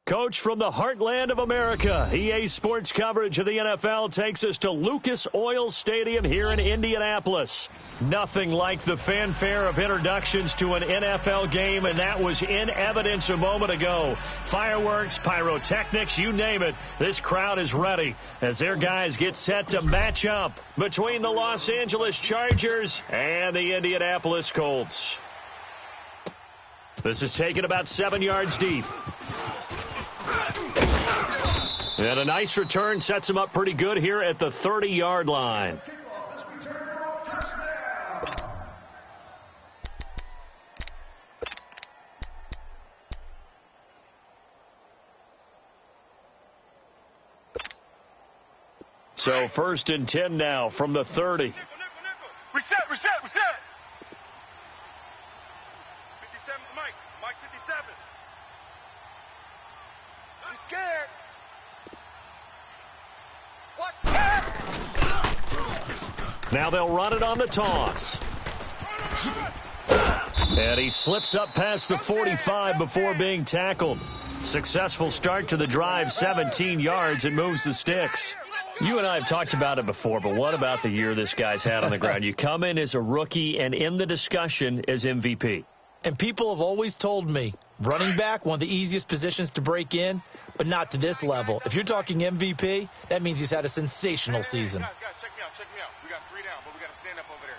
Coach from the heartland of America, EA Sports coverage of the NFL takes us to Lucas Oil Stadium here in Indianapolis. Nothing like the fanfare of introductions to an NFL game, and that was in evidence a moment ago. Fireworks, pyrotechnics, you name it. This crowd is ready as their guys get set to match up between the Los Angeles Chargers and the Indianapolis Colts. This is taken about 7 yards deep. And a nice return sets him up pretty good here at the 30-yard line. So 1st and 10 now from the 30. Reset. 57, Mike. Mike 57. He's scared. What? Now they'll run it on the toss. And he slips up past the 45 before being tackled. Successful start to the drive, 17 yards. It moves the sticks. You and I have talked about it before, but what about the year this guy's had on the ground? You come in as a rookie and in the discussion as MVP. And people have always told me, running back, one of the easiest positions to break in, but not to this level. If you're talking MVP, that means he's had a sensational season. Guys, check me out. We got 3 down, but we got to stand up over there.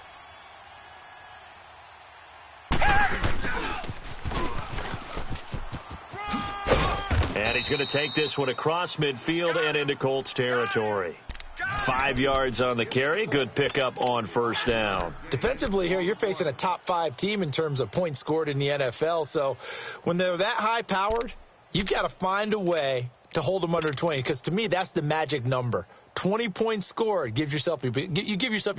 And he's going to take this one across midfield and into Colts territory. 5 yards on the carry. Good pickup on 1st down. Defensively here, you're facing a top-5 team in terms of points scored in the NFL. So when they're that high-powered, you've got to find a way to hold them under 20. Because to me, that's the magic number. 20 points scored, you give yourself your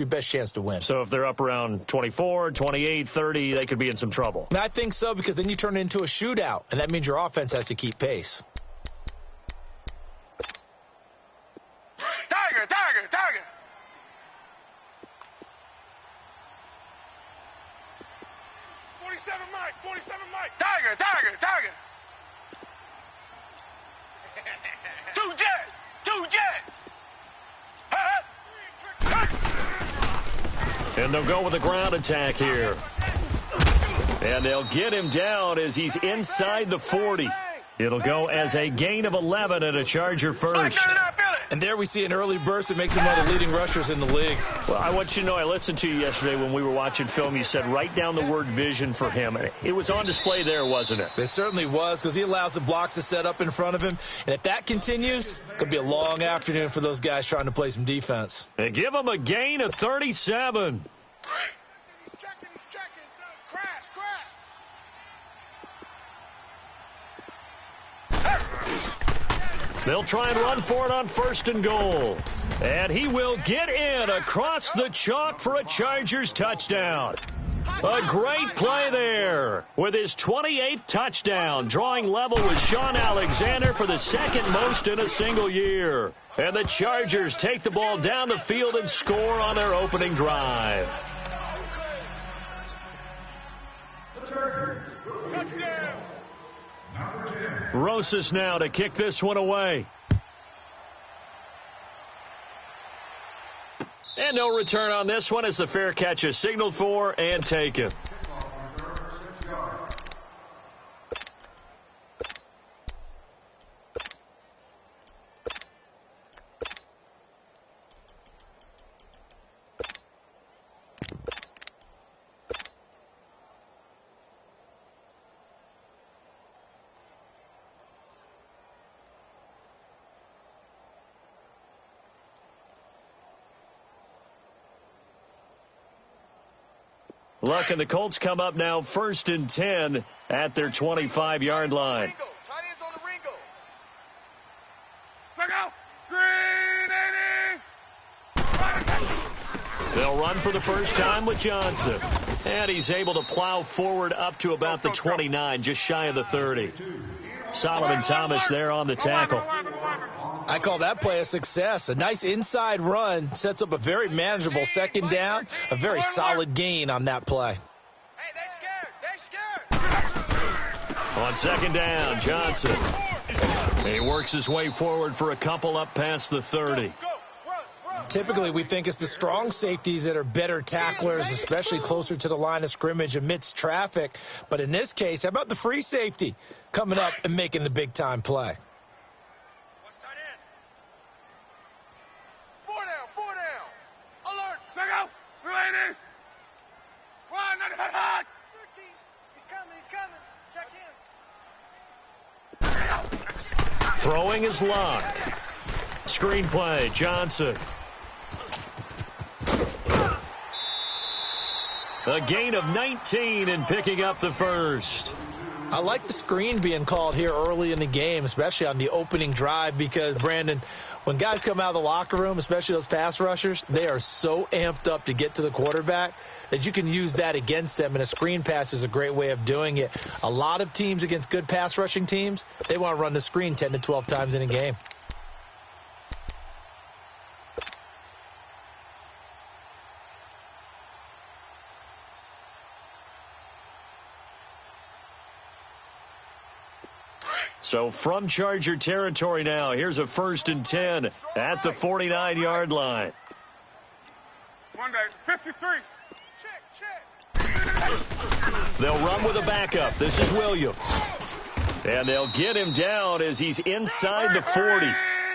best chance to win. So if they're up around 24, 28, 30, they could be in some trouble. And I think so, because then you turn it into a shootout, and that means your offense has to keep pace. Tiger. 47 Mike. Tiger. Two jet. And they'll go with a ground attack here. And they'll get him down as he's inside the 40. It'll go as a gain of 11 and a Charger first. And there we see an early burst that makes him one of the leading rushers in the league. Well, I want you to know, I listened to you yesterday when we were watching film. You said write down the word vision for him. It was on display there, wasn't it? It certainly was, because he allows the blocks to set up in front of him. And if that continues, it could be a long afternoon for those guys trying to play some defense. They give him a gain of 37. He's checking. Crash. They'll try and run for it on 1st and goal. And he will get in across the chalk for a Chargers touchdown. A great play there with his 28th touchdown, drawing level with Sean Alexander for the second most in a single year. And the Chargers take the ball down the field and score on their opening drive. Rosas now to kick this one away. And no return on this one as the fair catch is signaled for and taken. Look, and the Colts come up now 1st and 10 at their 25-yard line. Tight ends on the Ringo. They'll run for the first time with Johnson. And he's able to plow forward up to about the 29, just shy of the 30. Solomon Thomas there on the tackle. I call that play a success. A nice inside run sets up a very manageable 2nd down, a very solid gain on that play. Hey, they scared. On 2nd down, Johnson. He works his way forward for a couple up past the 30. Typically, we think it's the strong safeties that are better tacklers, especially closer to the line of scrimmage amidst traffic. But in this case, how about the free safety coming up and making the big-time play? Four down. Alert. Check out. Ladies. Run, not hot. 13. He's coming. Check him. Throwing his lock. Screenplay, Johnson. A gain of 19 and picking up the first. I like the screen being called here early in the game, especially on the opening drive, because, Brandon, when guys come out of the locker room, especially those pass rushers, they are so amped up to get to the quarterback that you can use that against them, and a screen pass is a great way of doing it. A lot of teams against good pass rushing teams, they want to run the screen 10 to 12 times in a game. So from Charger territory now, here's a 1st and 10 at the 49-yard line. Monday, 53. They'll run with a backup. This is Williams. And they'll get him down as he's inside the 40.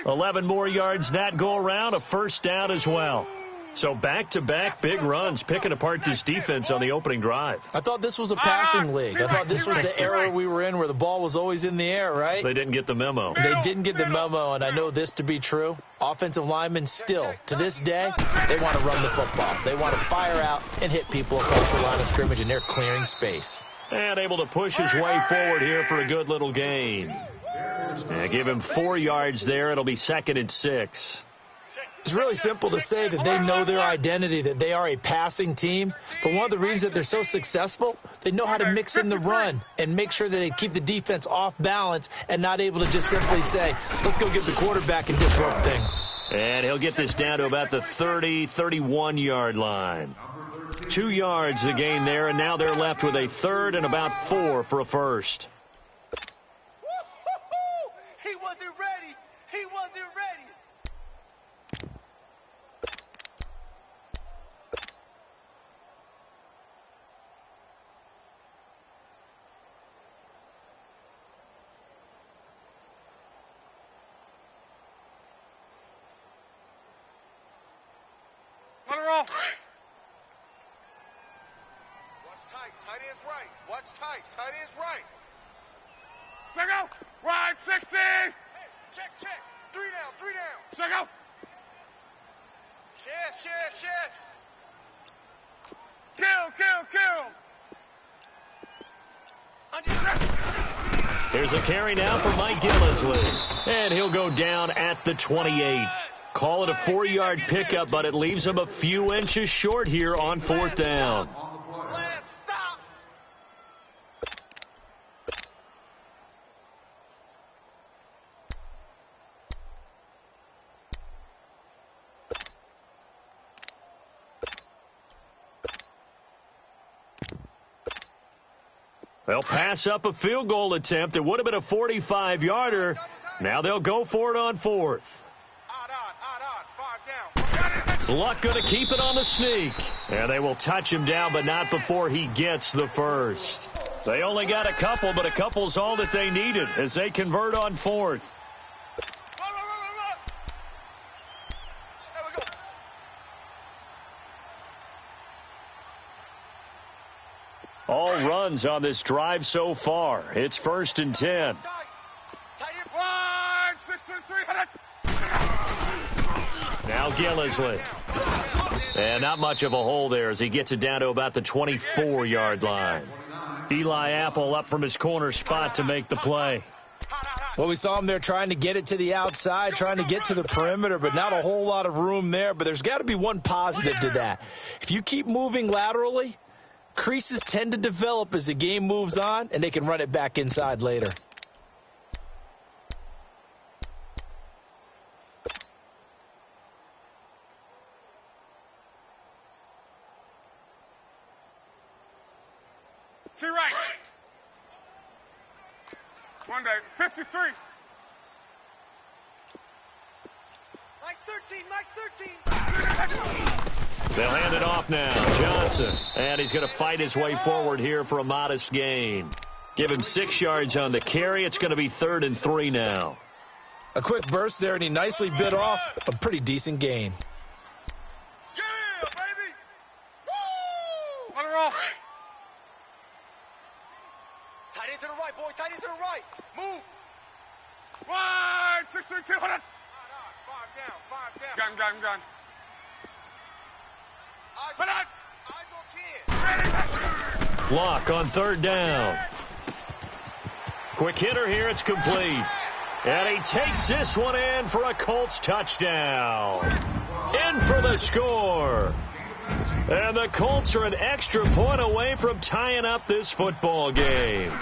11 more yards that go around, a first down as well. So back-to-back big runs, picking apart this defense on the opening drive. I thought this was a passing league. I thought this was the era we were in where the ball was always in the air, right? They didn't get the memo. They didn't get the memo, and I know this to be true. Offensive linemen still, to this day, they want to run the football. They want to fire out and hit people across the line of scrimmage, and they're clearing space. And able to push his way forward here for a good little gain. And give him 4 yards there. It'll be 2nd and 6. It's really simple to say that they know their identity, that they are a passing team. But one of the reasons that they're so successful, they know how to mix in the run and make sure that they keep the defense off balance and not able to just simply say, let's go get the quarterback and disrupt things. And he'll get this down to about the 30, 31-yard line. 2 yards the gain there, and now they're left with a 3rd and about 4 for a first. He wasn't ready. Let her off. Watch tight. Tight end's right. Watch tight. Tight end's right. Check out. Right, 60. Hey, check. 3 down. Check out. Yes. Kill. Here's a carry now for Mike Gillisley. And he'll go down at the 28. Call it a 4-yard pickup, but it leaves him a few inches short here on 4th down. Stop. They'll pass up a field goal attempt. It would have been a 45-yarder. Now they'll go for it on 4th. Luck going to keep it on the sneak. And they will touch him down, but not before he gets the first. They only got a couple, but a couple's all that they needed as they convert on 4th. All runs on this drive so far. It's 1st and 10. Now Gillisley. And not much of a hole there as he gets it down to about the 24-yard line. Eli Apple up from his corner spot to make the play. Well, we saw him there trying to get it to the outside, trying to get to the perimeter, but not a whole lot of room there. But there's got to be one positive to that. If you keep moving laterally, creases tend to develop as the game moves on, and they can run it back inside later. Right. Monday, 53. They'll hand it off now. Johnson. And he's going to fight his way forward here for a modest gain. Give him 6 yards on the carry. It's going to be 3rd and 3 now. A quick burst there, and he nicely bit off a pretty decent gain. Yeah, baby! Woo! On the roll. Tight end to the right, boy. Tight end to the right. Move. Wide, 6-3-2, hold on. 5 down. Gun. Hold on. Eyes on 10. Lock on 3rd down. Quick hitter here. It's complete. And he takes this one in for a Colts touchdown. In for the score. And the Colts are an extra point away from tying up this football game.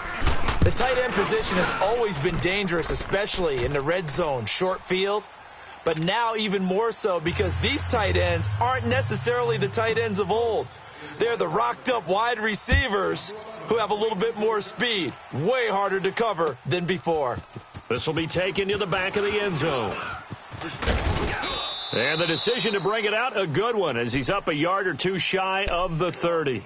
The tight end position has always been dangerous, especially in the red zone, short field. But now even more so because these tight ends aren't necessarily the tight ends of old. They're the rocked-up wide receivers who have a little bit more speed. Way harder to cover than before. This will be taken to the back of the end zone. And the decision to bring it out, a good one, as he's up a yard or two shy of the 30.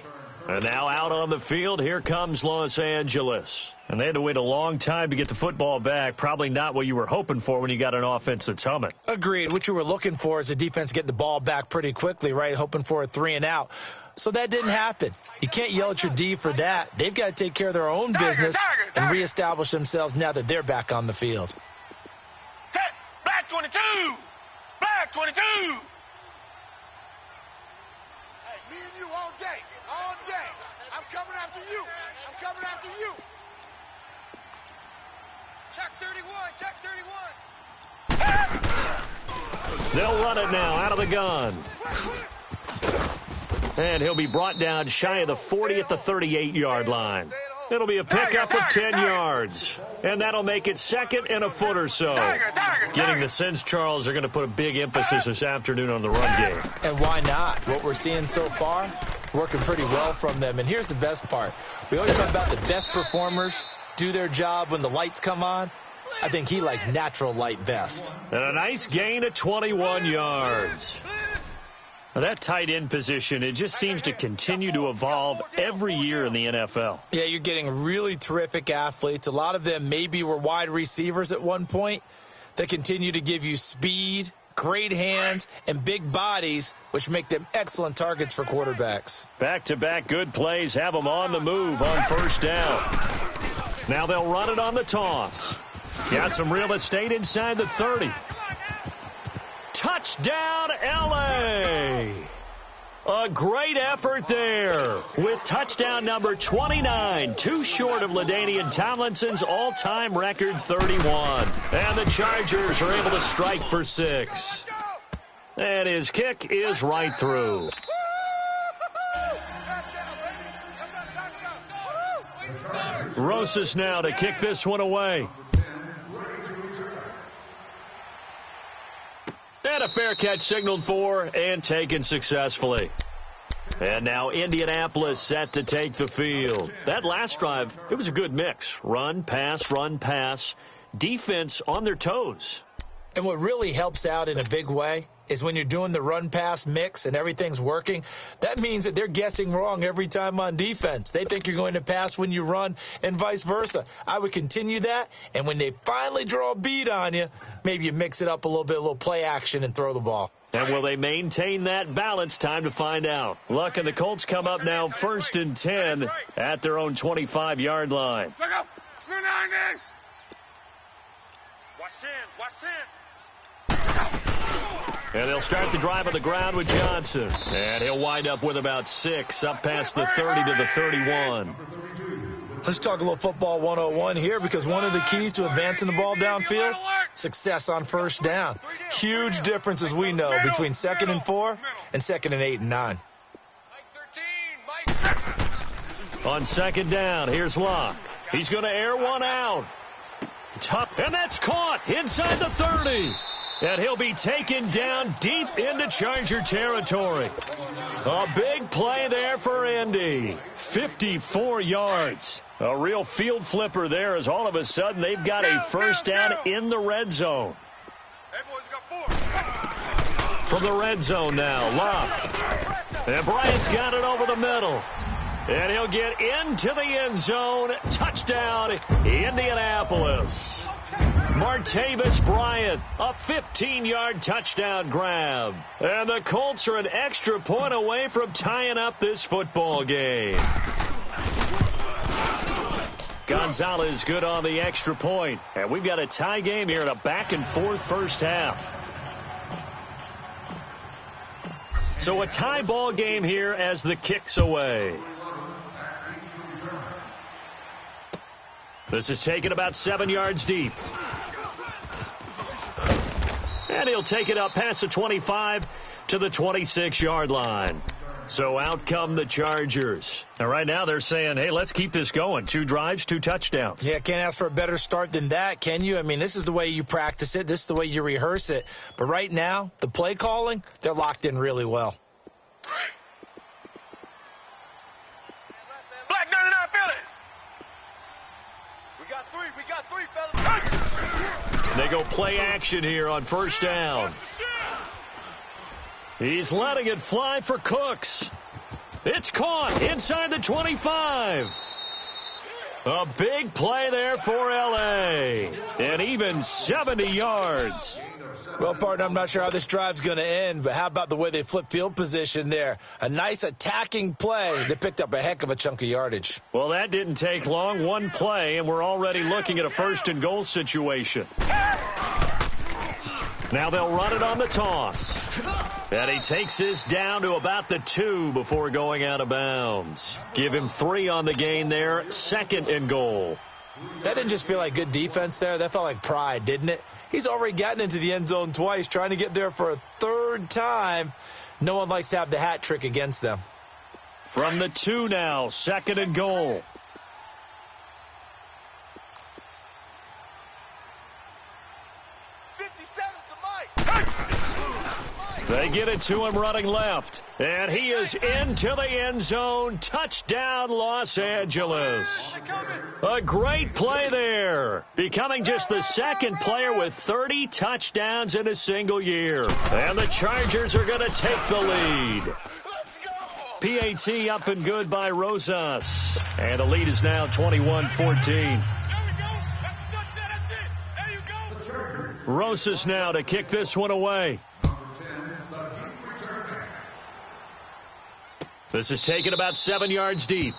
And now out on the field, here comes Los Angeles. And they had to wait a long time to get the football back. Probably not what you were hoping for when you got an offense that's humming. Agreed. What you were looking for is the defense getting the ball back pretty quickly, right? Hoping for a 3 and out. So that didn't happen. You can't yell at your D for that. They've got to take care of their own business and reestablish themselves now that they're back on the field. Black 22! Black 22! Hey, me and you all day. All day. I'm coming after you. I'm coming after you. Check 31. Check 31. They'll run it now out of the gun. And he'll be brought down shy of the 40 at the 38-yard line. It'll be a pickup of 10 yards. And that'll make it 2nd and a foot or so. Getting the sense, Charles, they're going to put a big emphasis this afternoon on the run game. And why not? What we're seeing so far, working pretty well from them. And here's the best part. We always talk about the best performers do their job when the lights come on. I think he likes natural light best. And a nice gain of 21 yards. Now that tight end position, it just seems to continue to evolve every year in the NFL. Yeah, you're getting really terrific athletes. A lot of them maybe were wide receivers at one point. They continue to give you speed, great hands, and big bodies, which make them excellent targets for quarterbacks. Back-to-back good plays have them on the move on 1st down. Now they'll run it on the toss. Got some real estate inside the 30. Touchdown, L.A. A great effort there with touchdown number 29, too short of LaDainian Tomlinson's all-time record 31. And the Chargers are able to strike for 6. And his kick is right through. Rosas now to kick this one away. And a fair catch signaled for and taken successfully. And now Indianapolis set to take the field. That last drive, it was a good mix. Run, pass, defense on their toes. And what really helps out in a big way is when you're doing the run-pass mix and everything's working, that means that they're guessing wrong every time on defense. They think you're going to pass when you run and vice versa. I would continue that, and when they finally draw a beat on you, maybe you mix it up a little play action and throw the ball. And will they maintain that balance? Time to find out. Luck and the Colts come up now 1st and 10 at their own 25-yard line. Watch 10. Watch 10. And they'll start the drive on the ground with Johnson. And he'll wind up with about 6 up past the 30 to the 31. Let's talk a little football 101 here, because one of the keys to advancing the ball downfield, success on 1st down. Huge difference, as we know, between 2nd and 4 and 2nd and 8 and 9. On 2nd down, here's Locke. He's going to air one out. Tough, and that's caught inside the 30. And he'll be taken down deep into Charger territory. A big play there for Indy. 54 yards. A real field flipper there, as all of a sudden they've got a 1st down in the red zone. Hey, boys, we got 4. From the red zone now, Love. And Bryant's got it over the middle. And he'll get into the end zone. Touchdown, Indianapolis. Martavis Bryant, a 15-yard touchdown grab. And the Colts are an extra point away from tying up this football game. Gonzalez good on the extra point. And we've got a tie game here in a back-and-forth first half. So a tie ball game here as the kick's away. This is taken about 7 yards deep. And he'll take it up past the 25 to the 26-yard line. So out come the Chargers. And right now they're saying, hey, let's keep this going. 2 drives, 2 touchdowns. Yeah, can't ask for a better start than that, can you? I mean, this is the way you practice it. This is the way you rehearse it. But right now, the play calling, they're locked in really well. Black 99 Philly. We got three, fellas. They go play action here on first down. He's letting it fly for Cooks. It's caught inside the 25. A big play there for L.A. And even 70 yards. Well, partner, I'm not sure how this drive's going to end, but how about the way they flip field position there? A nice attacking play that picked up a heck of a chunk of yardage. Well, that didn't take long. One play, and we're already looking at a first-and-goal situation. Now they'll run it on the toss. And he takes this down to about the 2 before going out of bounds. Give him 3 on the gain there. 2nd and goal. That didn't just feel like good defense there. That felt like pride, didn't it? He's already gotten into the end zone twice, trying to get there for a 3rd time. No one likes to have the hat trick against them. From the 2 now, 2nd and goal. They get it to him running left. And he is into the end zone. Touchdown, Los Angeles. A great play there. Becoming just the 2nd player with 30 touchdowns in a single year. And the Chargers are going to take the lead. PAT up and good by Rosas. And the lead is now 21-14. Rosas now to kick this one away. This is taken about 7 yards deep.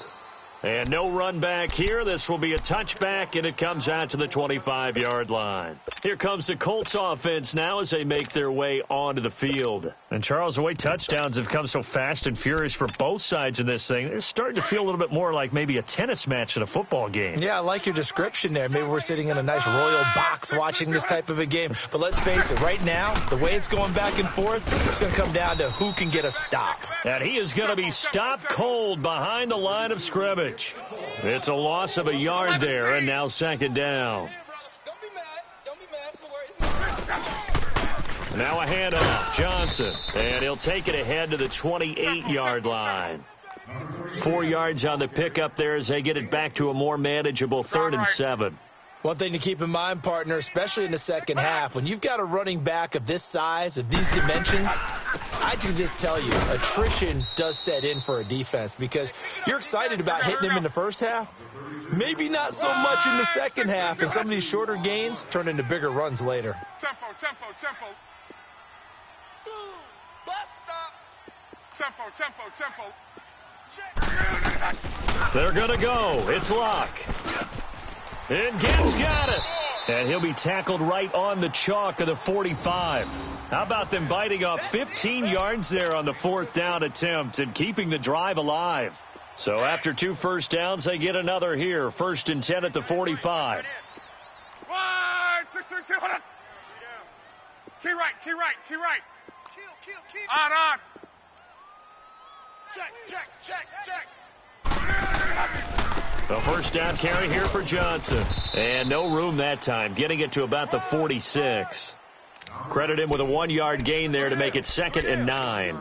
And no run back here. This will be a touchback, and it comes out to the 25-yard line. Here comes the Colts offense now as they make their way onto the field. And, Charles, the way touchdowns have come so fast and furious for both sides in this thing, it's starting to feel a little bit more like maybe a tennis match at a football game. Yeah, I like your description there. Maybe we're sitting in a nice royal box watching this type of a game. But let's face it, right now, the way it's going back and forth, it's going to come down to who can get a stop. And he is going to be stopped cold behind the line of scrimmage. It's a loss of a yard there, and now 2nd down. Now a handoff, Johnson, and he'll take it ahead to the 28-yard line. 4 yards on the pickup there as they get it back to a more manageable 3rd and 7. One thing to keep in mind, partner, especially in the second half, when you've got a running back of this size, of these dimensions, I can just tell you, attrition does set in for a defense because you're excited about hitting him in the first half. Maybe not so much in the second half, and some of these shorter gains turn into bigger runs later. Tempo. They're going to go. It's Locke. And Gibbs got it. And he'll be tackled right on the chalk of the 45. How about them biting off 15 yards there on the 4th down attempt and keeping the drive alive? So after 2 first downs, they get another here. 1st and 10 at the 45. Wide, 6-3-2, hold on. Key right. Kill. On. Check. The first down carry here for Johnson. And no room that time, getting it to about the 46. Credit him with a 1-yard gain there to make it 2nd and 9.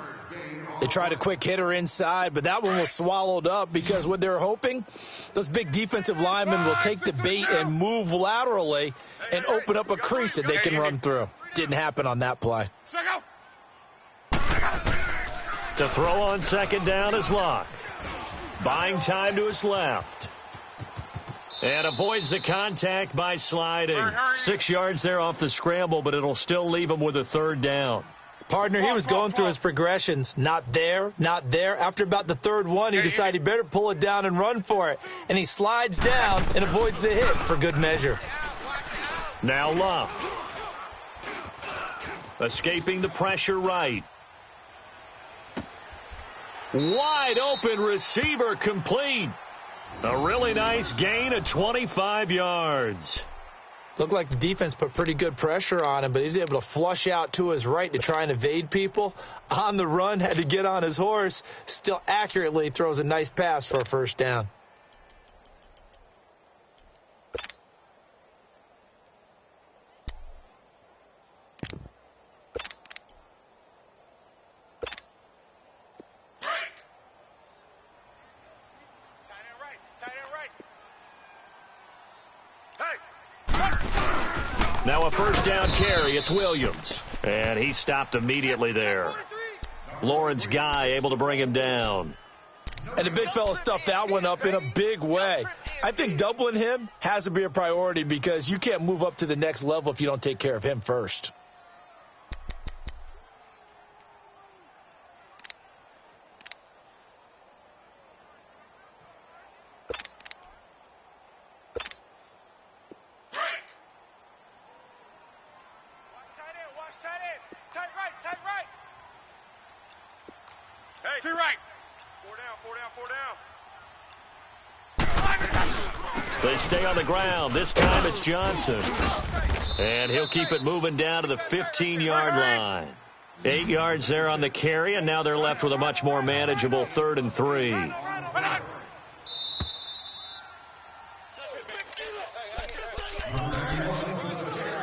They tried a quick hitter inside, but that one was swallowed up because what they're hoping, those big defensive linemen will take the bait and move laterally and open up a crease that they can run through. Didn't happen on that play. To throw on second down is Locke. Buying time to his left. And avoids the contact by sliding. 6 yards there off the scramble, but it'll still leave him with a third down. Partner, he was going through his progressions. Not there, not there. After about the third one, he decided he better pull it down and run for it. And he slides down and avoids the hit for good measure. Now Love. Escaping the pressure right. Wide open receiver complete. A really nice gain of 25 yards. Looked like the defense put pretty good pressure on him, but he's able to flush out to his right to try and evade people. On the run, had to get on his horse. Still accurately throws a nice pass for a first down. Now a first down carry. It's Williams. And he stopped immediately there. Lawrence Guy able to bring him down. And the big fella stuffed that one up in a big way. I think doubling him has to be a priority because you can't move up to the next level if you don't take care of him first. They stay on the ground. This time it's Johnson. And he'll keep it moving down to the 15-yard line. 8 yards there on the carry, and now they're left with a much more manageable 3rd and 3.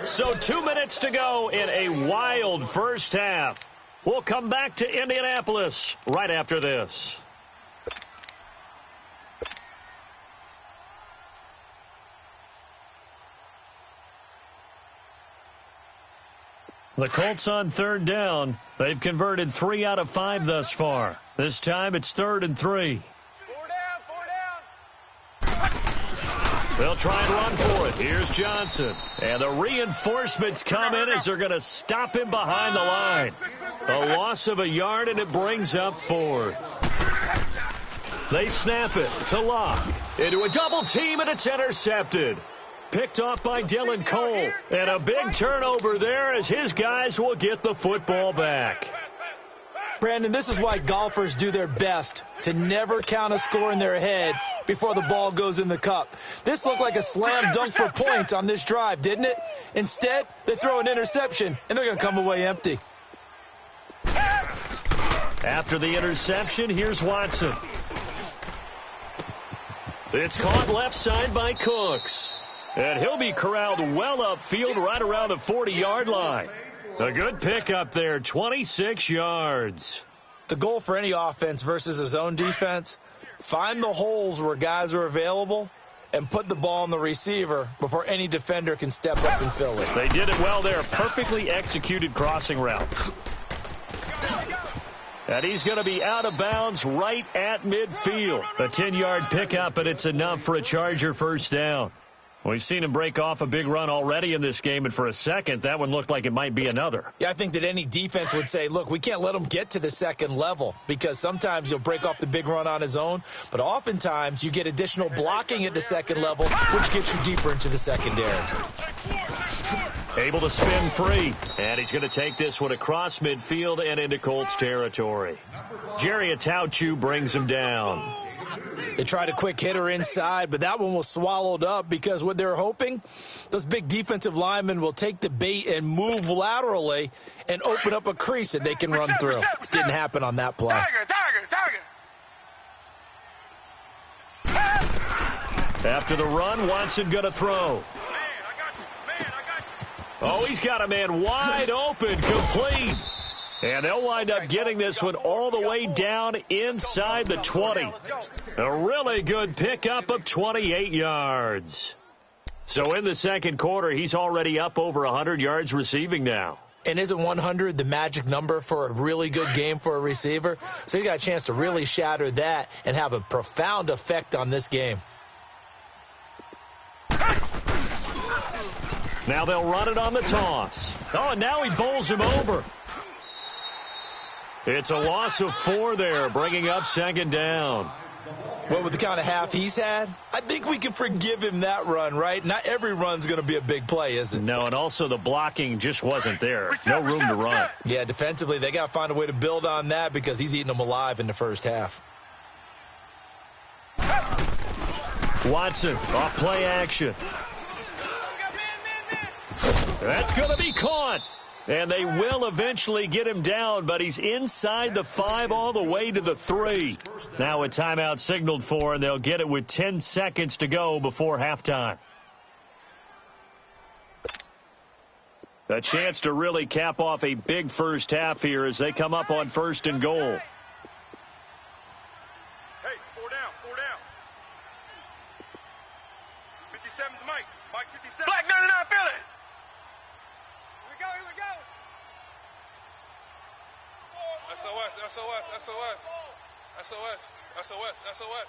So 2 minutes to go in a wild first half. We'll come back to Indianapolis right after this. The Colts on 3rd down. They've converted 3 out of 5 thus far. This time it's 3rd and 3. 4 down. They'll try and run for it. Here's Johnson. And the reinforcements come in as they're going to stop him behind the line. A loss of a yard, and it brings up 4th. They snap it to Locke. Into a double team, and it's intercepted. Picked off by Dylan Cole. And a big turnover there as his guys will get the football back. Brandon, this is why golfers do their best to never count a score in their head before the ball goes in the cup. This looked like a slam dunk for points on this drive, didn't it? Instead, they throw an interception, and they're going to come away empty. After the interception, here's Watson. It's caught left side by Cooks. And he'll be corralled well upfield right around the 40-yard line. A good pickup there, 26 yards. The goal for any offense versus a zone defense, find the holes where guys are available and put the ball on the receiver before any defender can step up and fill it. They did it well there. Perfectly executed crossing route. And he's going to be out of bounds right at midfield. A 10-yard pickup, and it's enough for a Charger first down. We've seen him break off a big run already in this game, and for a second, that one looked like it might be another. Yeah, I think that any defense would say, look, we can't let him get to the second level because sometimes he'll break off the big run on his own, but oftentimes you get additional blocking at the second level, which gets you deeper into the secondary. Able to spin free, and he's going to take this one across midfield and into Colts territory. Jerry Atauchu brings him down. They tried a quick hitter inside, but that one was swallowed up because what they're hoping, those big defensive linemen will take the bait and move laterally and open up a crease that they can run through. Didn't happen on that play. After the run, Watson going to throw. Oh, he's got a man wide open, complete. And they'll wind up getting this one all the way down inside the 20. A really good pickup of 28 yards. So in the second quarter, he's already up over 100 yards receiving now. And isn't 100 the magic number for a really good game for a receiver? So he got a chance to really shatter that and have a profound effect on this game. Now they'll run it on the toss. Oh, and now he bowls him over. It's a loss of 4 there, bringing up second down. Well, with the kind of half he's had, I think we can forgive him that run, right? Not every run's going to be a big play, is it? No, and also the blocking just wasn't there. No room to run. Yeah, defensively, they got to find a way to build on that because he's eating them alive in the first half. Watson, off play action. That's going to be caught. And they will eventually get him down, but he's inside the 5 all the way to the 3. Now a timeout signaled for, and they'll get it with 10 seconds to go before halftime. A chance to really cap off a big first half here as they come up on 1st and goal. Hey, 4 down, 4 down. 57's Mike. Mike 57. Black 99, feel it. Here we go. SOS, SOS, SOS. SOS, SOS, SOS.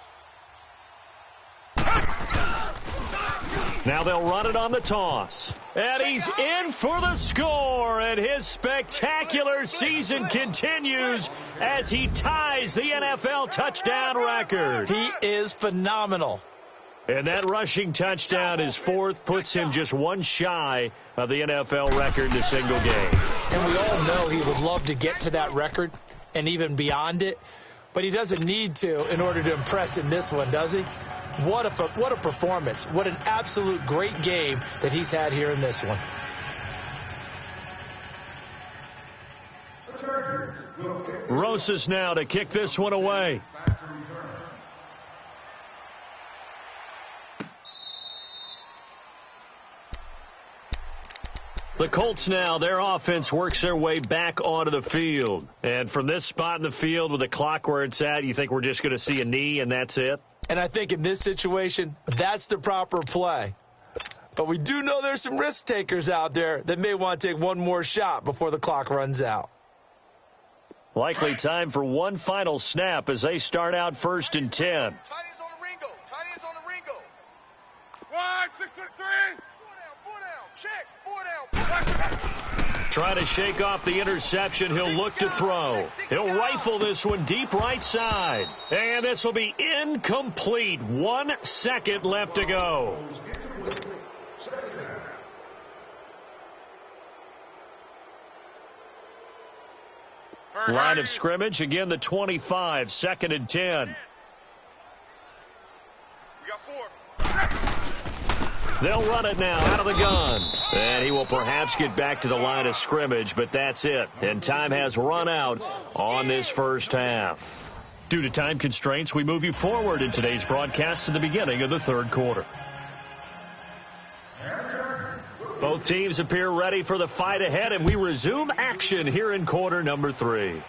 Now they'll run it on the toss. And he's in for the score, and his spectacular season continues as he ties the NFL touchdown record. He is phenomenal. And that rushing touchdown, his 4th, puts him just 1 shy of the NFL record in a single game. And we all know he would love to get to that record and even beyond it, but he doesn't need to in order to impress in this one, does he? What a performance. What an absolute great game that he's had here in this one. Rosas now to kick this one away. The Colts now, their offense works their way back onto the field. And from this spot in the field with the clock where it's at, you think we're just going to see a knee and that's it? And I think in this situation, that's the proper play. But we do know there's some risk takers out there that may want to take one more shot before the clock runs out. Likely time for one final snap as they start out 1st and 10. Tight ends on the Ringo. Tight ends on the Ringo. 1-6-3. 4 down. Check. 4 down. Trying to shake off the interception. He'll look to throw. He'll rifle this one deep right side. And this will be incomplete. 1 second left to go. Line of scrimmage, again the 25, 2nd and 10. We got 4. They'll run it now out of the gun. And he will perhaps get back to the line of scrimmage, but that's it. And time has run out on this first half. Due to time constraints, we move you forward in today's broadcast to the beginning of the 3rd quarter. Both teams appear ready for the fight ahead, and we resume action here in quarter number 3.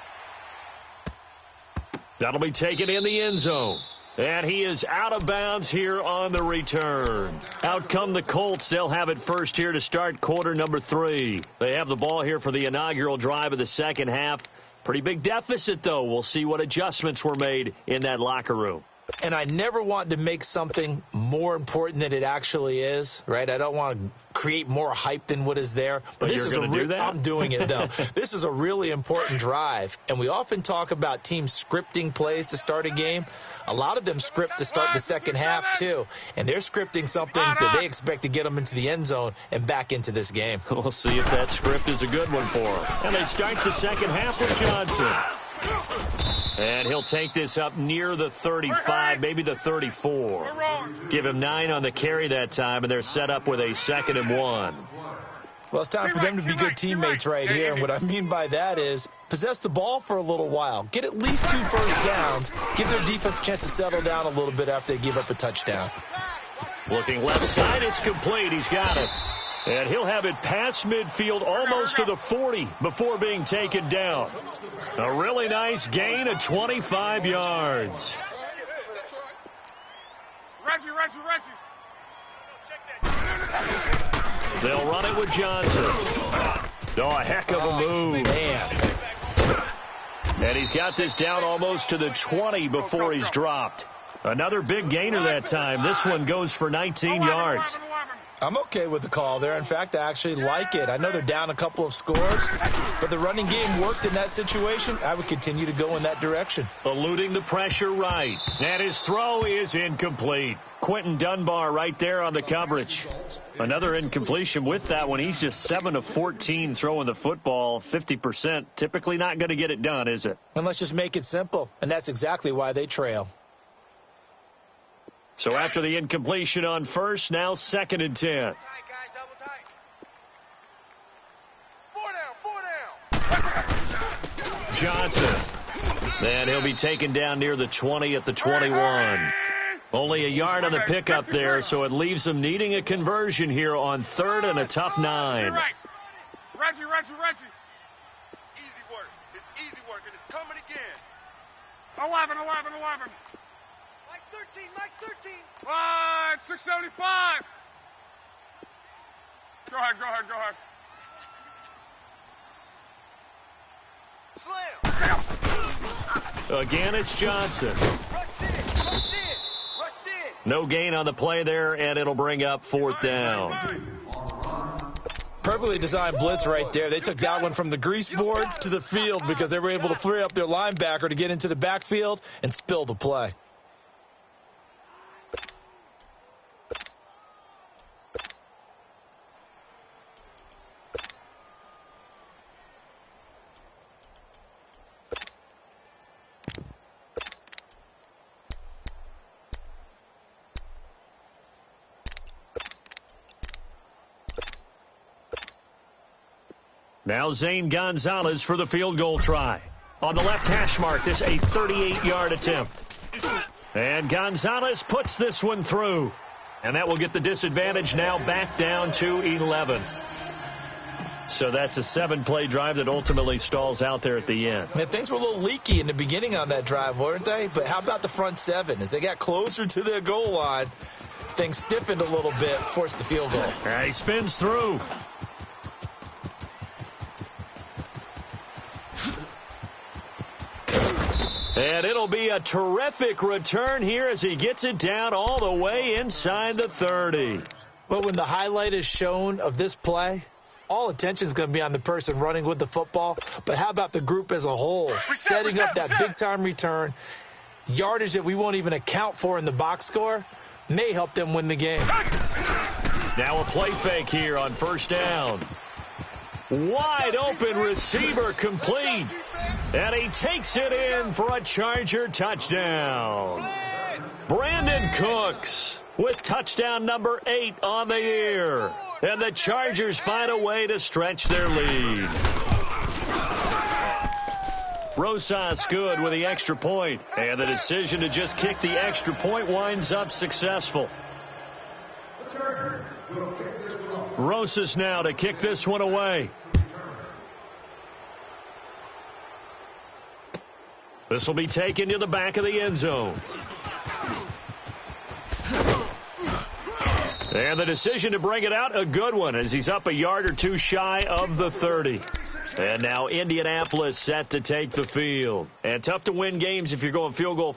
That'll be taken in the end zone. And he is out of bounds here on the return. Out come the Colts. They'll have it first here to start quarter number 3. They have the ball here for the inaugural drive of the second half. Pretty big deficit, though. We'll see what adjustments were made in that locker room. And I never want to make something more important than it actually is, right? I don't want to create more hype than what is there. But this is do that? I'm doing it, though. This is a really important drive. And we often talk about teams scripting plays to start a game. A lot of them script to start the second half, too. And they're scripting something that they expect to get them into the end zone and back into this game. We'll see if that script is a good one for them. And they start the second half with Johnson. And he'll take this up near the 35, maybe the 34. Give him 9 on the carry that time, and they're set up with a 2nd and 1. Well, it's time for them to be good teammates right here. And what I mean by that is possess the ball for a little while. Get at least 2 first downs. Give their defense a chance to settle down a little bit after they give up a touchdown. Looking left side, it's complete. He's got it. And he'll have it past midfield almost to the 40 before being taken down. A really nice gain of 25 yards. Reggie. They'll run it with Johnson. Oh, a heck of a move. Man. And he's got this down almost to the 20 before he's dropped. Another big gainer that time. This one goes for 19 yards. I'm okay with the call there. In fact, I actually like it. I know they're down a couple of scores, but the running game worked in that situation. I would continue to go in that direction. Eluding the pressure right. And his throw is incomplete. Quentin Dunbar right there on the coverage. Another incompletion with that one. He's just 7 of 14 throwing the football, 50%. Typically not going to get it done, is it? And let's just make it simple. And that's exactly why they trail. So after the incompletion on first, now 2nd and 10. Tight, guys, double tight. 4 down, 4 down. Johnson. And he'll be taken down near the 20 at the 21. Only a yard on the pickup there, so it leaves them needing a conversion here on 3rd and a tough 9. Reggie. Easy work. It's easy work, and it's coming again. 11. Mike 13. Wide, 675. Go ahead. Slam. Again, it's Johnson. Rush in. No gain on the play there, and it'll bring up 4th down. Perfectly designed blitz right there. They took that one from the grease board to the field because they were able to free up their linebacker to get into the backfield and spill the play. Now Zane Gonzalez for the field goal try. On the left hash mark, this a 38-yard attempt. And Gonzalez puts this one through. And that will get the disadvantage now back down to 11. So that's a 7-play drive that ultimately stalls out there at the end. And things were a little leaky in the beginning on that drive, weren't they? But how about the front 7? As they got closer to their goal line, things stiffened a little bit, forced the field goal. He spins through. And it'll be a terrific return here as he gets it down all the way inside the 30. But when the highlight is shown of this play, all attention is going to be on the person running with the football. But how about the group as a whole, setting up that big-time return, yardage that we won't even account for in the box score, may help them win the game. Now a play fake here on 1st down. Wide open receiver complete. And he takes it in for a Charger touchdown. Brandon Cooks with touchdown number 8 on the year. And the Chargers find a way to stretch their lead. Rosas good with the extra point. And the decision to just kick the extra point winds up successful. Rosas now to kick this one away. This will be taken to the back of the end zone. And the decision to bring it out, a good one, as he's up a yard or two shy of the 30. And now Indianapolis set to take the field. And tough to win games if you're going field goal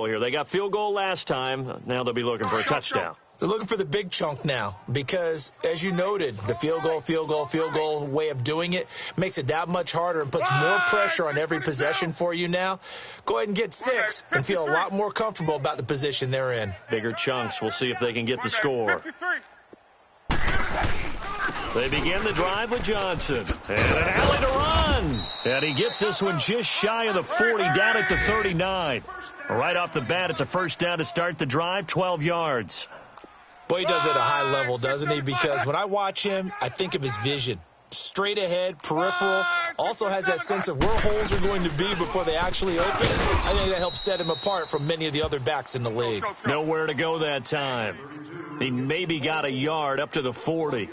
here. They got field goal last time. Now they'll be looking for a touchdown. They're looking for the big chunk now because, as you noted, the field goal way of doing it makes it that much harder and puts more pressure on every possession for you now. Go ahead and get 6 and feel a lot more comfortable about the position they're in. Bigger chunks. We'll see if they can get the score. They begin the drive with Johnson. And an alley to run. And he gets this one just shy of the 40, down at the 39. Right off the bat, it's a 1st down to start the drive, 12 yards. Boy, he does it at a high level, doesn't he? Because when I watch him, I think of his vision. Straight ahead, peripheral, also has that sense of where holes are going to be before they actually open. I think that helps set him apart from many of the other backs in the league. Nowhere to go that time. He maybe got a yard up to the 40.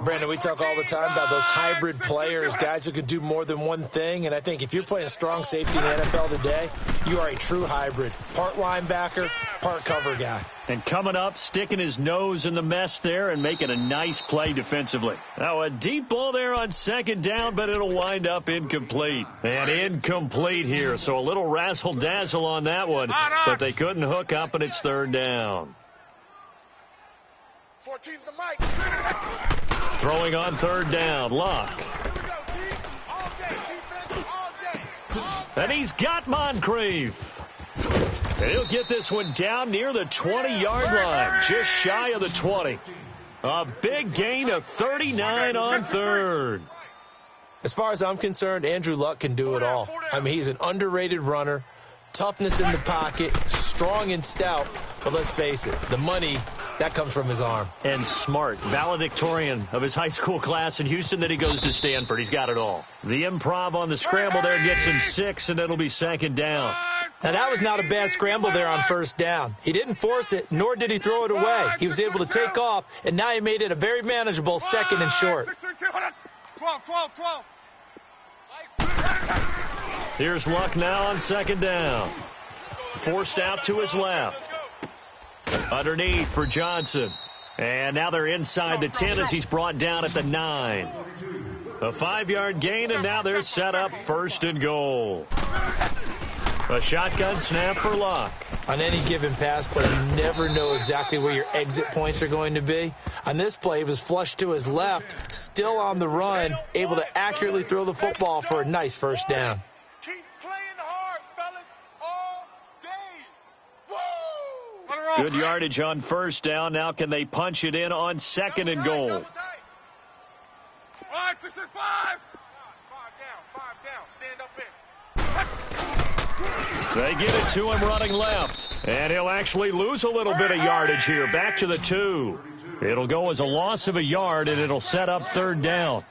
Brandon, we talk all the time about those hybrid players, guys who could do more than one thing. And I think if you're playing strong safety in the NFL today, you are a true hybrid. Part linebacker, part cover guy. And coming up, sticking his nose in the mess there and making a nice play defensively. Now, a deep ball there on second down, but it'll wind up incomplete. And incomplete here, so a little razzle-dazzle on that one. But they couldn't hook up, and it's third down. 14's the mic. Throwing on third down, Luck. Here we go, D. All day, defense, all day. All day. And he's got Moncrief. And he'll get this one down near the 20-yard line, just shy of the 20. A big gain of 39 on third. As far as I'm concerned, Andrew Luck can do it all. I mean, he's an underrated runner, toughness in the pocket, strong and stout. But let's face it, the money, that comes from his arm. And smart, valedictorian of his high school class in Houston. Then he goes to Stanford. He's got it all. The improv on the scramble there gets him 6, and it'll be second down. Now, that was not a bad scramble there on first down. He didn't force it, nor did he throw it away. He was able to take off, and now he made it a very manageable second and short. 12. Here's Luck now on second down. Forced out to his left. Underneath for Johnson. And now they're inside the 10 as he's brought down at the 9. A 5-yard gain, and now they're set up first and goal. A shotgun snap for Luck. On any given pass play, you never know exactly where your exit points are going to be. On this play, he was flushed to his left, still on the run, able to accurately throw the football for a nice first down. Keep playing hard, fellas, all day. Woo! Good yardage on first down. Now can they punch it in on second and goal? Double tight. 65. 5 down. Stand up in. They get it to him running left. And he'll actually lose a little bit of yardage here. Back to the 2. It'll go as a loss of a yard, and it'll set up third down.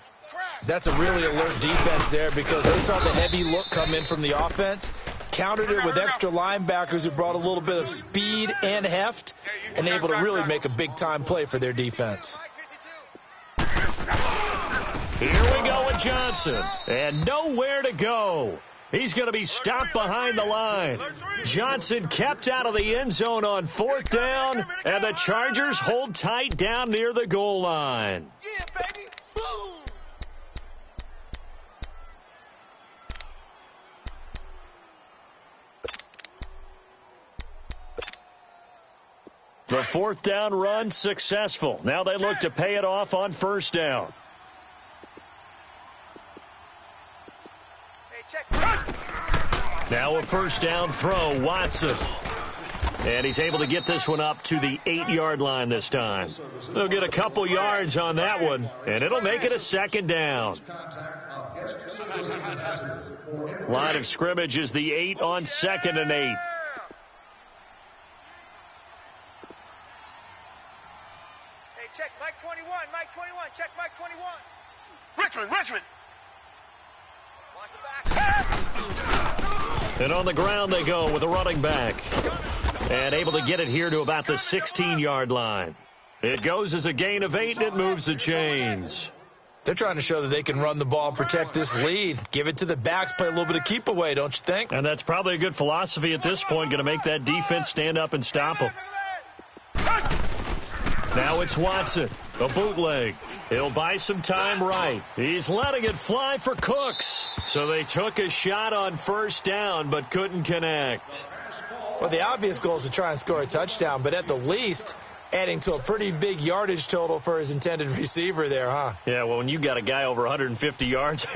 That's a really alert defense there because they saw the heavy look come in from the offense, countered it with extra linebackers who brought a little bit of speed and heft, and able to really make a big-time play for their defense. Here we go with Johnson, and nowhere to go. He's going to be stopped behind the line. Johnson kept out of the end zone on fourth down, and the Chargers hold tight down near the goal line. Yeah, baby. Boom. The fourth down run successful. Now they look to pay it off on first down. Now a first down throw, Watson. And he's able to get this one up to the 8-yard line this time. They'll get a couple yards on that one, and it'll make it a second down. Line of scrimmage is the 8 on second and 8. Hey, check Mike 21. Check Mike 21. Richmond. Watch the back. And on the ground they go with a running back. And able to get it here to about the 16-yard line. It goes as a gain of 8, and it moves the chains. They're trying to show that they can run the ball and protect this lead. Give it to the backs, play a little bit of keep away, don't you think? And that's probably a good philosophy at this point, going to make that defense stand up and stop them. Now it's Watson, a bootleg. He'll buy some time right. He's letting it fly for Cooks. So they took a shot on first down but couldn't connect. Well, the obvious goal is to try and score a touchdown, but at the least, adding to a pretty big yardage total for his intended receiver there, huh? Yeah, well, when you got a guy over 150 yards,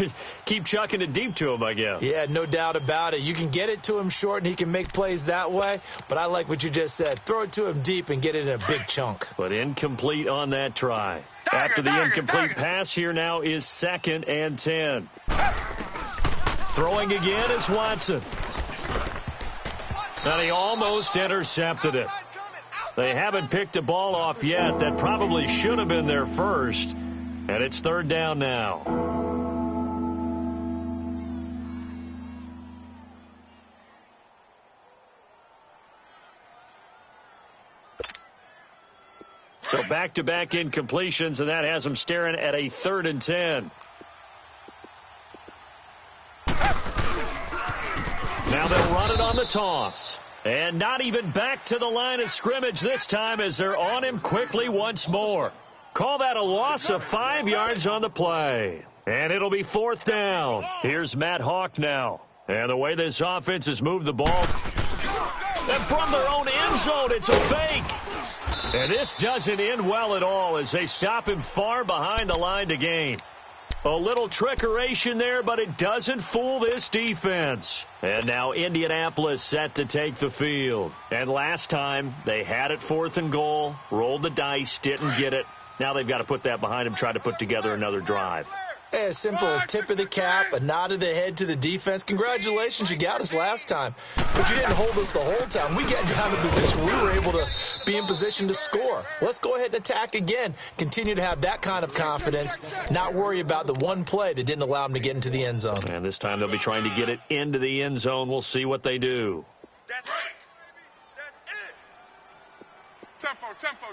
keep chucking it deep to him, I guess. Yeah, no doubt about it. You can get it to him short, and he can make plays that way, but I like what you just said. Throw it to him deep and get it in a big chunk. But incomplete on that try. After the incomplete pass, here now is 2nd and 10. Throwing again is Watson. And he almost intercepted it. They haven't picked a ball off yet. That probably should have been their first. And it's third down now. So back-to-back incompletions, and that has them staring at a 3rd and 10. Now they'll run it on the toss. And not even back to the line of scrimmage this time as they're on him quickly once more. Call that a loss of 5 yards on the play. And it'll be 4th down. Here's Matt Hawk now. And the way this offense has moved the ball. And from their own end zone, it's a fake. And this doesn't end well at all as they stop him far behind the line to gain. A little trickeration there, but it doesn't fool this defense. And now Indianapolis set to take the field. And last time, they had it 4th and goal, rolled the dice, didn't get it. Now they've got to put that behind them, try to put together another drive. Hey, a simple tip of the cap, a nod of the head to the defense. Congratulations, you got us last time. But you didn't hold us the whole time. We got down to position. We were able to be in position to score. Let's go ahead and attack again. Continue to have that kind of confidence, not worry about the one play that didn't allow them to get into the end zone. And this time they'll be trying to get it into the end zone. We'll see what they do. That's it. That's it. Tempo.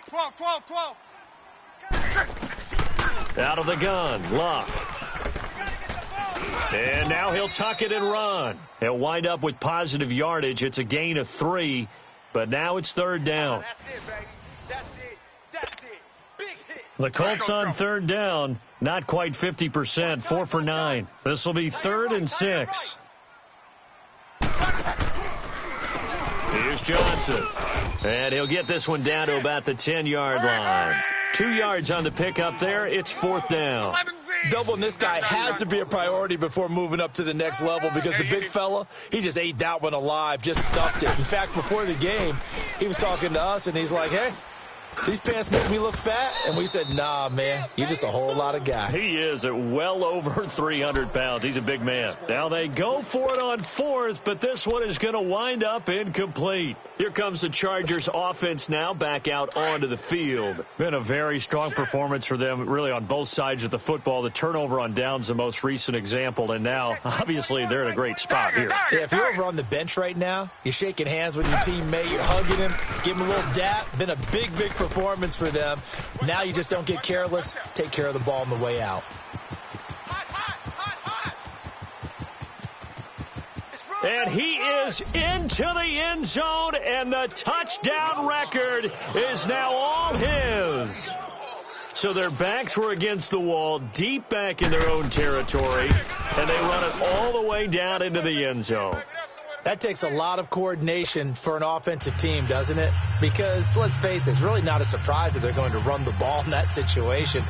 12. Out of the gun, Luck. And now he'll tuck it and run. He'll wind up with positive yardage. It's a gain of 3, but now it's 3rd down. That's it, baby. That's it. Big hit. The Colts on 3rd down, not quite 50%, 4 for 9. This will be 3rd and 6. Here's Johnson. And he'll get this one down to about the 10-yard line. 2 yards on the pickup there. It's 4th down. Doubling this guy has to be a priority before moving up to the next level because the big fella, he just ate that one alive, just stuffed it. In fact, before the game, he was talking to us, and he's like, hey, these pants make me look fat. And we said, nah, man, you're just a whole lot of guy. He is at well over 300 pounds. He's a big man. Now they go for it on 4th, but this one is going to wind up incomplete. Here comes the Chargers offense now back out onto the field. Been a very strong performance for them really on both sides of the football. The turnover on downs the most recent example, and now obviously they're in a great spot here. Yeah, if you're over on the bench right now, you're shaking hands with your teammate, you're hugging him, give him a little dap. Been a big performance for them. Now you just don't get careless. Take care of the ball on the way out. And he is into the end zone, and the touchdown record is now all his. So their backs were against the wall, deep back in their own territory, and they run it all the way down into the end zone. That takes a lot of coordination for an offensive team, doesn't it? Because, let's face it, it's really not a surprise that they're going to run the ball in that situation.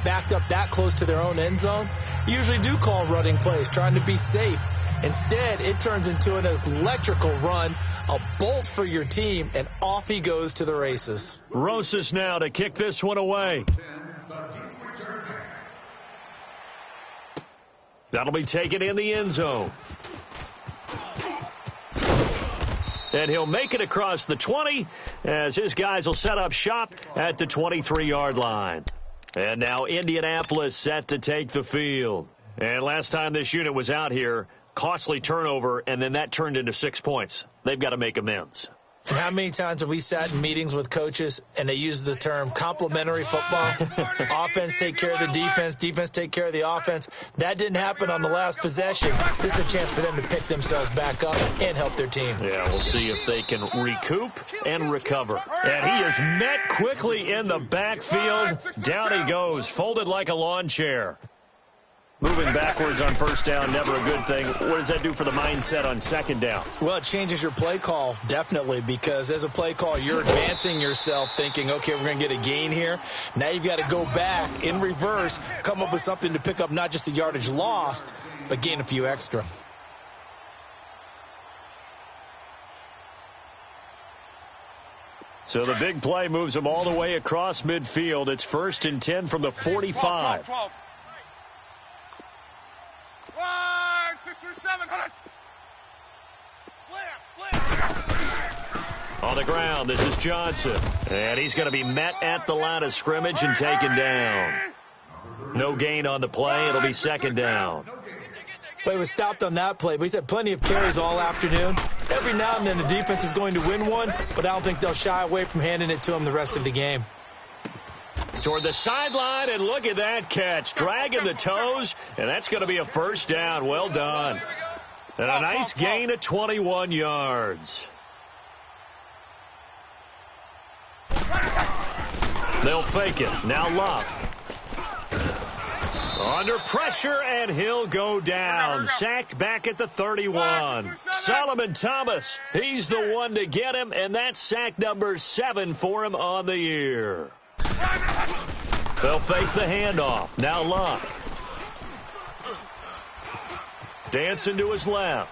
Backed up that close to their own end zone, you usually do call running plays, trying to be safe. Instead, it turns into an electrical run, a bolt for your team, and off he goes to the races. Rosas now to kick this one away. That'll be taken in the end zone. And he'll make it across the 20 as his guys will set up shop at the 23-yard line. And now Indianapolis set to take the field. And last time this unit was out here, costly turnover, and then that turned into 6 points. They've got to make amends. And how many times have we sat in meetings with coaches and they use the term complementary football? Offense take care of the defense, defense take care of the offense. That didn't happen on the last possession. This is a chance for them to pick themselves back up and help their team. Yeah, we'll see if they can recoup and recover. And he is met quickly in the backfield. Down he goes, folded like a lawn chair. Moving backwards on first down, never a good thing. What does that do for the mindset on second down? Well, it changes your play call, definitely, because as a play call, you're advancing yourself thinking, okay, we're going to get a gain here. Now you've got to go back in reverse, come up with something to pick up not just the yardage lost, but gain a few extra. So the big play moves them all the way across midfield. It's 1st and 10 from the 45. 12. 6 through 7. Slam. On the ground, this is Johnson. And he's going to be met at the line of scrimmage and taken down. No gain on the play. It'll be 2nd down. Play was stopped on that play, but he's had plenty of carries all afternoon. Every now and then the defense is going to win one, but I don't think they'll shy away from handing it to them the rest of the game. Toward the sideline, and look at that catch. Dragging the toes, and that's going to be a first down. Well done. And a nice gain of 21 yards. They'll fake it. Now Love. Under pressure, and he'll go down. Sacked back at the 31. Solomon Thomas, he's the one to get him, and that's sack number 7 for him on the year. They'll fake the handoff. Now Love. Dancing to his left.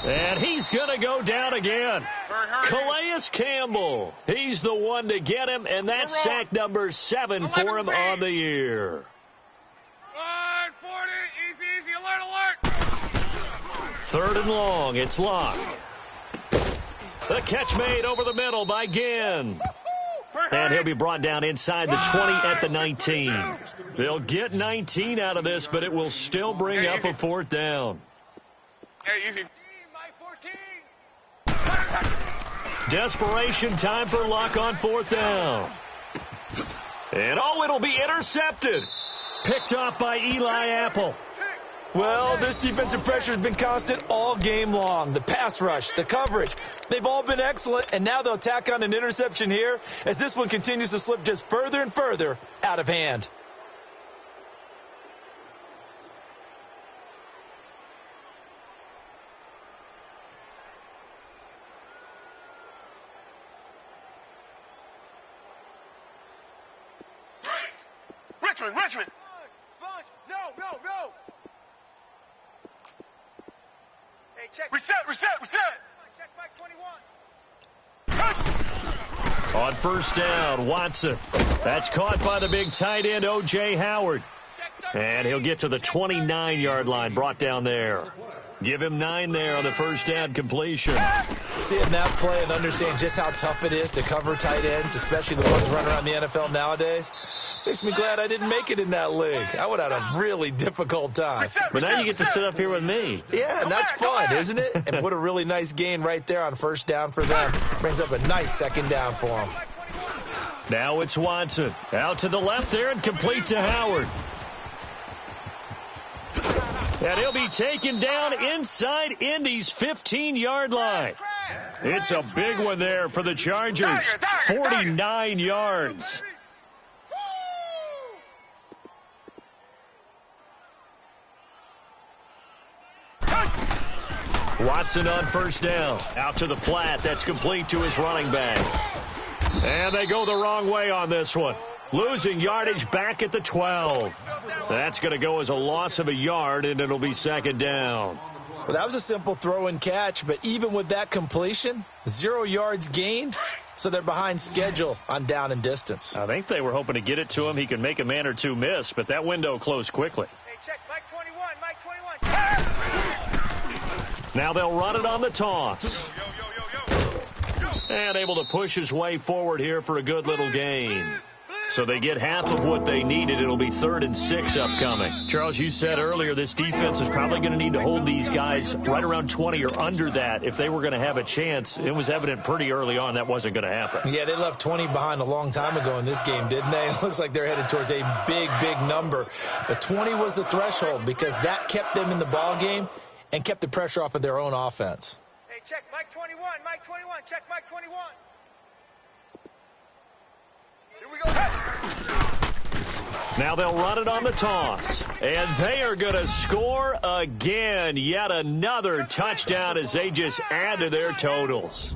And he's going to go down again. Calais Campbell, he's the one to get him, and that's sack number 7 for him on the year. 40, easy, alert. 3rd and long, it's Locke. The catch made over the middle by Ginn. And he'll be brought down inside the 20 at the 19. They'll get 19 out of this, but it will still bring up a 4th down. Hey, easy. Desperation time for Locke on 4th down. And it'll be intercepted. Picked off by Eli Apple. Well, this defensive pressure has been constant all game long. The pass rush, the coverage, they've all been excellent, and now they'll tack on an interception here as this one continues to slip just further and further out of hand. Richmond! Sponge! No! Hey, check. Reset! Check Mike 21. On 1st down, Watson. That's caught by the big tight end, O.J. Howard. And he'll get to the 29-yard line, brought down there. Give him 9 there on the 1st down completion. Seeing that play and understanding just how tough it is to cover tight ends, especially the ones running around the NFL nowadays, makes me glad I didn't make it in that league. I would have had a really difficult time. But now you get to sit up here with me. Yeah, and that's fun, isn't it? And what a really nice gain right there on 1st down for them. Brings up a nice 2nd down for them. Now it's Watson. Out to the left there and complete to Howard. And he'll be taken down inside Indy's 15-yard line. It's a big one there for the Chargers. 49 yards. Watson on 1st down. Out to the flat. That's complete to his running back. And they go the wrong way on this one. Losing yardage back at the 12. That's going to go as a loss of a yard, and it'll be 2nd down. Well, that was a simple throw and catch, but even with that completion, 0 yards gained, so they're behind schedule on down and distance. I think they were hoping to get it to him. He could make a man or two miss, but that window closed quickly. Hey, check Mike 21. Now they'll run it on the toss. And able to push his way forward here for a good little gain. So they get half of what they needed. It'll be 3rd and 6 upcoming. Charles, you said earlier this defense is probably going to need to hold these guys right around 20 or under that if they were going to have a chance. It was evident pretty early on that wasn't going to happen. Yeah, they left 20 behind a long time ago in this game, didn't they? It looks like they're headed towards a big number. But 20 was the threshold because that kept them in the ball game and kept the pressure off of their own offense. Hey, check Mike 21. Check Mike 21. Here we go. Now they'll run it on the toss. And they are going to score again. Yet another touchdown as they just add to their totals.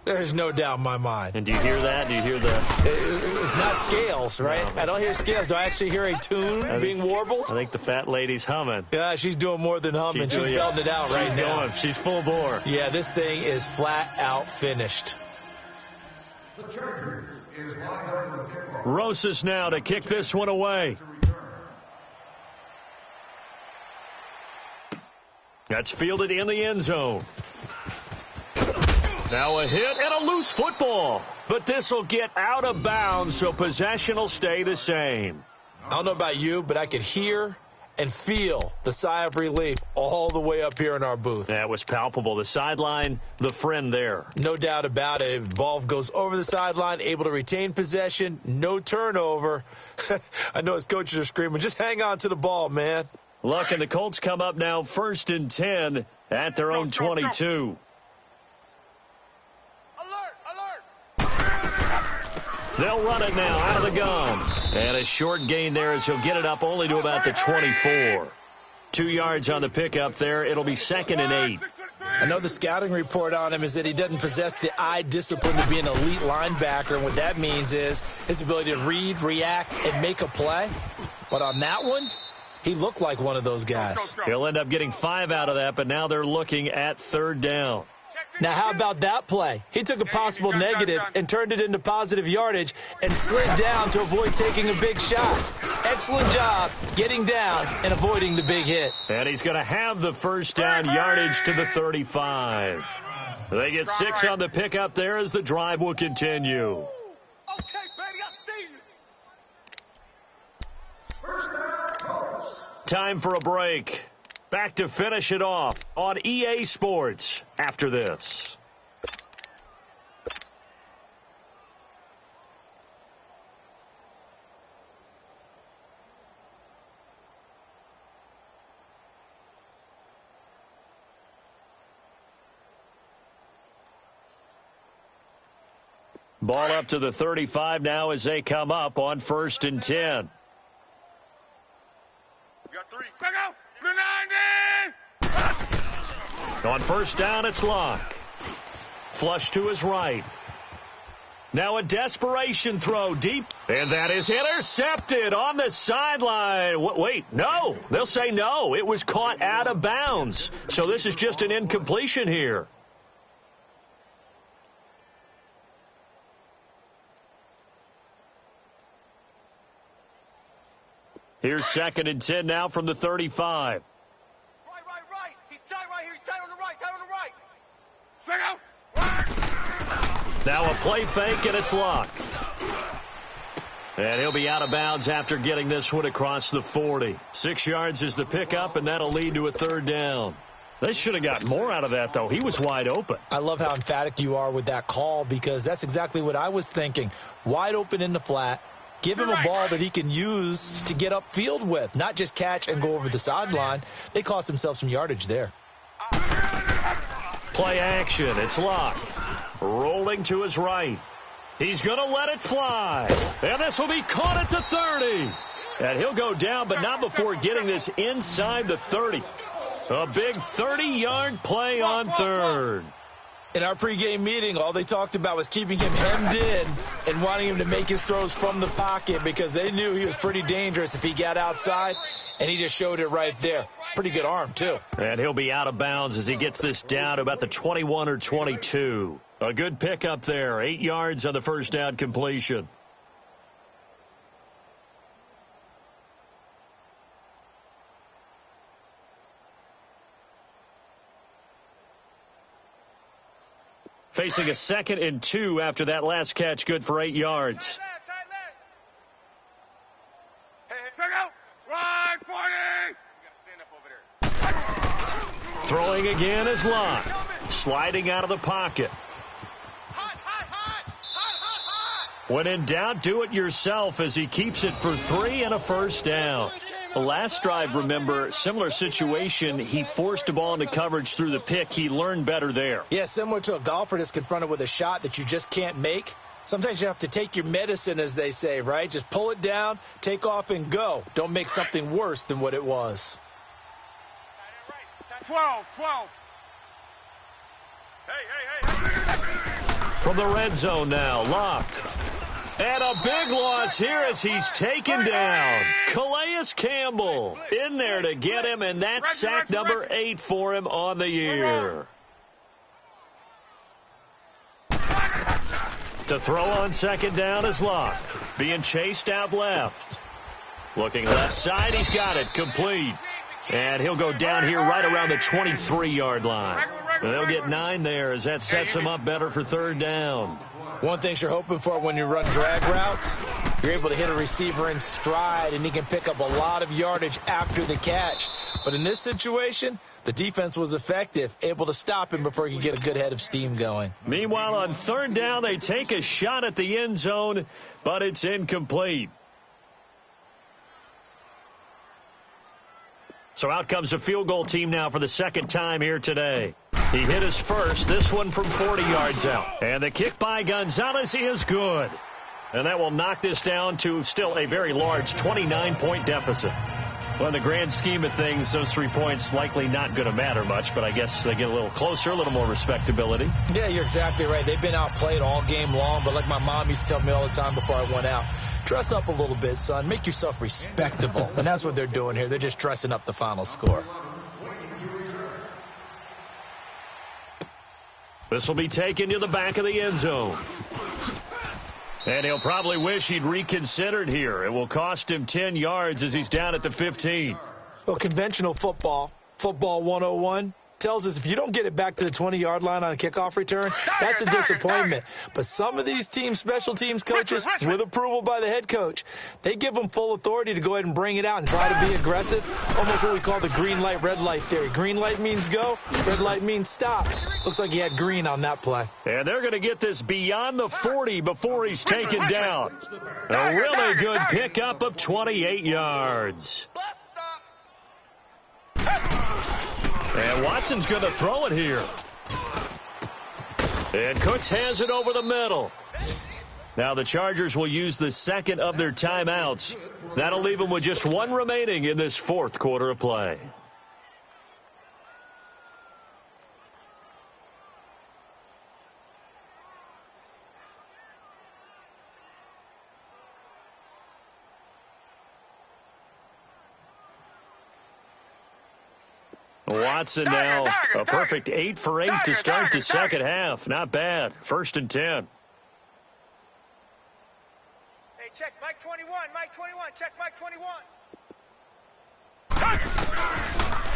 There's no doubt in my mind. And do you hear that? Do you hear that? It's not scales, right? No. I don't hear scales. Do I actually hear a tune being warbled? I think the fat lady's humming. Yeah, she's doing more than humming. She's belting it out right now. Going. She's full bore. Yeah, this thing is flat out finished. Rosas now to kick this one away. That's fielded in the end zone. Now a hit and a loose football. But this will get out of bounds, so possession will stay the same. I don't know about you, but I could hear and feel the sigh of relief all the way up here in our booth. That was palpable. The sideline, the friend there. No doubt about it. Ball goes over the sideline, able to retain possession, no turnover. I know his coaches are screaming, just hang on to the ball, man. Look, and the Colts come up now 1st and 10 at their own 22. They'll run it now out of the gun. And a short gain there as he'll get it up only to about the 24. 2 yards on the pickup there. It'll be 2nd and 8. I know the scouting report on him is that he doesn't possess the eye discipline to be an elite linebacker. And what that means is his ability to read, react, and make a play. But on that one, he looked like one of those guys. He'll end up getting 5 out of that, but now they're looking at 3rd down. Now, how about that play? He took a possible negative and turned it into positive yardage and slid down to avoid taking a big shot. Excellent job getting down and avoiding the big hit. And he's going to have the 1st down, yardage to the 35. They get 6 on the pickup there as the drive will continue. Okay, baby, I see you. Time for a break. Back to finish it off on EA Sports after this. Ball up to the 35 now as they come up on 1st and 10. We got 3. Go! On 1st down, it's Locke. Flush to his right. Now a desperation throw deep. And that is intercepted on the sideline. Wait, no. They'll say no. It was caught out of bounds. So this is just an incompletion here. Here's 2nd and 10 now from the 35. Right. He's tight right here. He's tight on the right. Now a play fake, and it's Locke. And he'll be out of bounds after getting this one across the 40. 6 yards is the pickup, and that'll lead to a 3rd down. They should have got more out of that, though. He was wide open. I love how emphatic you are with that call because that's exactly what I was thinking. Wide open in the flat. Give him a ball that he can use to get upfield with, not just catch and go over the sideline. They cost themselves some yardage there. Play action. It's Locke. Rolling to his right. He's going to let it fly. And this will be caught at the 30. And he'll go down, but not before getting this inside the 30. A big 30-yard play on 3rd. In our pregame meeting, all they talked about was keeping him hemmed in and wanting him to make his throws from the pocket because they knew he was pretty dangerous if he got outside, and he just showed it right there. Pretty good arm, too. And he'll be out of bounds as he gets this down to about the 21 or 22. A good pickup there. 8 yards on the 1st down completion. Facing a 2nd and 2 after that last catch, good for 8 yards. Throwing again is Locke. Sliding out of the pocket. When in doubt, do it yourself as he keeps it for 3 and a 1st down. The last drive, remember, similar situation. He forced the ball into coverage through the pick. He learned better there. Yeah, similar to a golfer that's confronted with a shot that you just can't make. Sometimes you have to take your medicine, as they say, right? Just pull it down, take off, and go. Don't make something worse than what it was. 12. Hey. From the red zone now, Locke. And a big loss here as he's taken down. Calais Campbell in there to get him, and that's sack number 8 for him on the year. To throw on 2nd down is Locke. Being chased out left. Looking left side, he's got it. Complete. And he'll go down here right around the 23-yard line. They'll get 9 there as that sets him up better for 3rd down. One thing you're hoping for when you run drag routes, you're able to hit a receiver in stride, and he can pick up a lot of yardage after the catch. But in this situation, the defense was effective, able to stop him before he could get a good head of steam going. Meanwhile, on third down, they take a shot at the end zone, but it's incomplete. So out comes a field goal team now for the second time here today. He hit his first, this one from 40 yards out. And the kick by Gonzalez is good. And that will knock this down to still a very large 29-point deficit. Well, in the grand scheme of things, those 3 points likely not going to matter much, but I guess they get a little closer, a little more respectability. Yeah, you're exactly right. They've been outplayed all game long, but like my mom used to tell me all the time before I went out, dress up a little bit, son. Make yourself respectable. And that's what they're doing here. They're just dressing up the final score. This will be taken to the back of the end zone. And he'll probably wish he'd reconsidered here. It will cost him 10 yards as he's down at the 15. Well, conventional football 101, tells us if you don't get it back to the 20-yard line on a kickoff return, that's a disappointment. But some of these teams, special teams coaches, with approval by the head coach, they give them full authority to go ahead and bring it out and try to be aggressive. Almost what we call the green light, red light theory. Green light means go, red light means stop. Looks like he had green on that play. And they're going to get this beyond the 40 before he's taken down. A really good pickup of 28 yards. And Watson's going to throw it here. And Cooks has it over the middle. Now the Chargers will use the second of their timeouts. That'll leave them with just one remaining in this fourth quarter of play. Watson now a perfect 8 for 8 to start the second half. Not bad. 1st and 10. Hey, check Mike 21. Mike 21. Check Mike 21.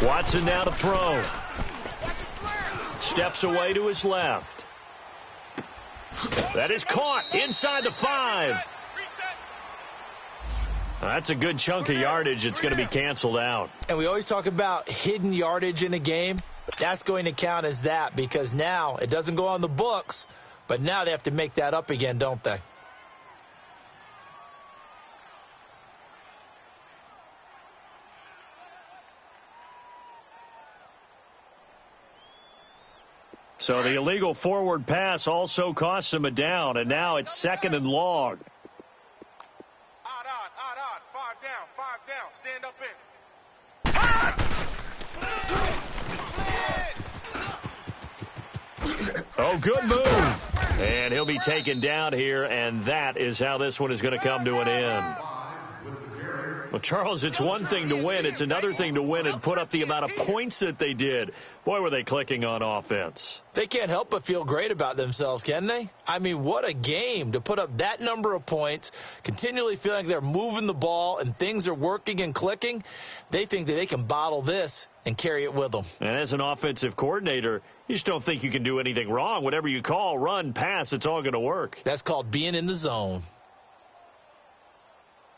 Watson now to throw. Steps away to his left. That is caught inside the 5. That's a good chunk of yardage. It's going to be canceled out. And we always talk about hidden yardage in a game. That's going to count as that because now it doesn't go on the books, but now they have to make that up again, don't they? So the illegal forward pass also costs him a down, and now it's 2nd and long. Stand up in. Oh, good move. And he'll be taken down here, and that is how this one is going to come to an end. Well, Charles, it's one thing to win. It's another thing to win and put up the amount of points that they did. Boy, were they clicking on offense. They can't help but feel great about themselves, can they? I mean, what a game to put up that number of points, continually feeling like they're moving the ball and things are working and clicking. They think that they can bottle this and carry it with them. And as an offensive coordinator, you just don't think you can do anything wrong. Whatever you call, run, pass, it's all going to work. That's called being in the zone.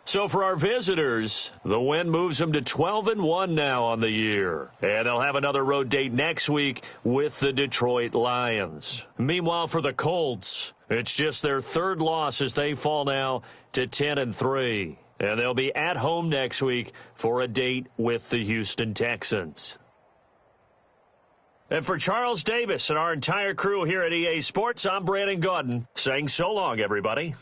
So for our visitors, the win moves them to 12-1 now on the year. And they'll have another road date next week with the Detroit Lions. Meanwhile, for the Colts, it's just their 3rd loss as they fall now to 10-3. And they'll be at home next week for a date with the Houston Texans. And for Charles Davis and our entire crew here at EA Sports, I'm Brandon Gaudin saying so long, everybody.